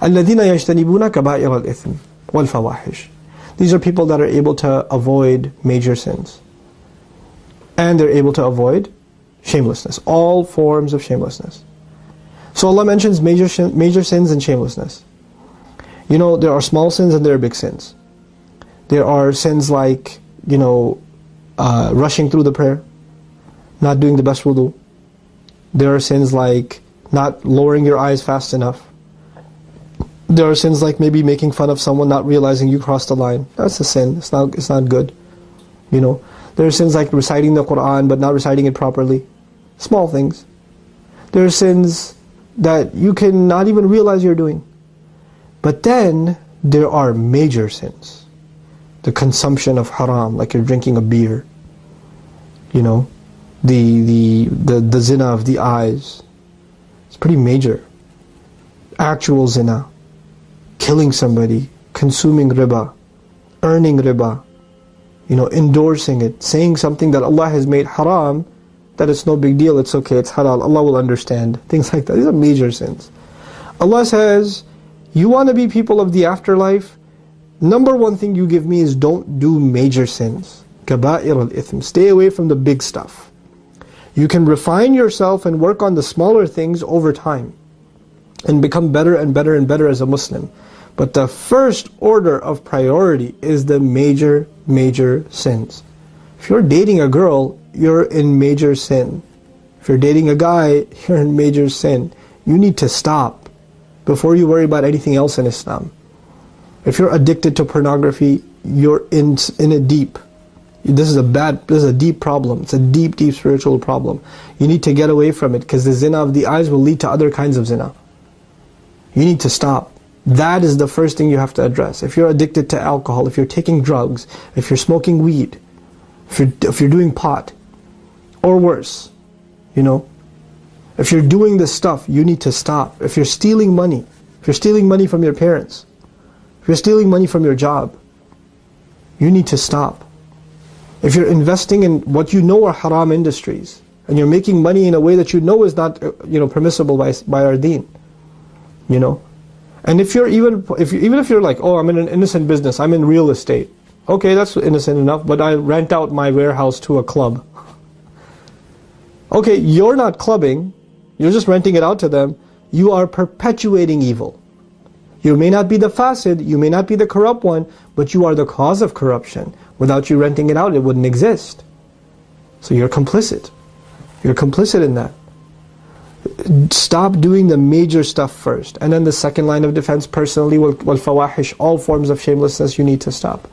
الَّذِينَ يَجْتَنِبُونَ كَبَائِرَ الْإِثْمِ وَالْفَوَاحِشِ. These are people that are able to avoid major sins. And they're able to avoid shamelessness, all forms of shamelessness. So Allah mentions major sins and shamelessness. You know, there are small sins and there are big sins. There are sins like, you know, rushing through the prayer, not doing the best wudu. There are sins like not lowering your eyes fast enough. There are sins like maybe making fun of someone, not realizing you crossed the line. That's a sin. It's not good. You know, there are sins like reciting the Quran but not reciting it properly. Small things. There are sins that you can not even realize you're doing. But then there are major sins. The consumption of haram, like you're drinking a beer. You know, the zina of the eyes. It's pretty major. Actual zina. Killing somebody, consuming riba, earning riba, you know, endorsing it, saying something that Allah has made haram, that it's no big deal, it's okay, it's halal, Allah will understand. Things like that. These are major sins. Allah says, you want to be people of the afterlife? Number one thing you give me is don't do major sins. Kaba'ir al-ithm. Stay away from the big stuff. You can refine yourself and work on the smaller things over time and become better and better and better as a Muslim. But the first order of priority is the major sins. If you're dating a girl, you're in major sin. If you're dating a guy, you're in major sin. You need to stop before you worry about anything else in Islam. If you're addicted to pornography, you're in it deep. This is a deep problem. It's a deep spiritual problem. You need to get away from it, because the zina of the eyes will lead to other kinds of zina. You need to stop. That is the first thing you have to address. If you're addicted to alcohol, if you're taking drugs, if you're smoking weed, if you're doing pot, or worse, you know, if you're doing this stuff, you need to stop. If you're stealing money, from your parents, if you're stealing money from your job, you need to stop. If you're investing in what you know are haram industries, and you're making money in a way that you know is not, you know, permissible by our deen, you know. And if you're even if you're like, oh, I'm in an innocent business, I'm in real estate. Okay, that's innocent enough, but I rent out my warehouse to a club. Okay, you're not clubbing, you're just renting it out to them. You are perpetuating evil. You may not be the fasid, you may not be the corrupt one, but you are the cause of corruption. Without you renting it out, it wouldn't exist. So you're complicit. You're complicit in that. Stop doing the major stuff first. And then the second line of defense, personally, wal fawahish, all forms of shamelessness, you need to stop.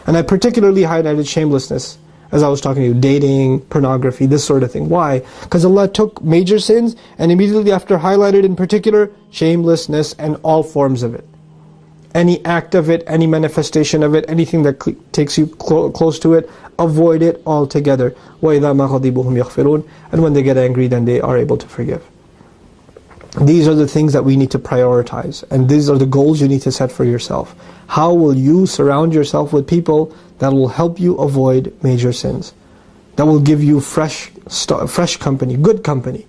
And I particularly highlighted shamelessness as I was talking to you, dating, pornography, this sort of thing. Why? Because Allah took major sins and immediately after highlighted in particular shamelessness and all forms of it. Any act of it, any manifestation of it, anything that takes you close to it, avoid it altogether. وَإِذَا مَا غَضِبُهُمْ يَغْفِرُونَ. And when they get angry, then they are able to forgive. These are the things that we need to prioritize, and these are the goals you need to set for yourself. How will you surround yourself with people that will help you avoid major sins? That will give you fresh company, good company.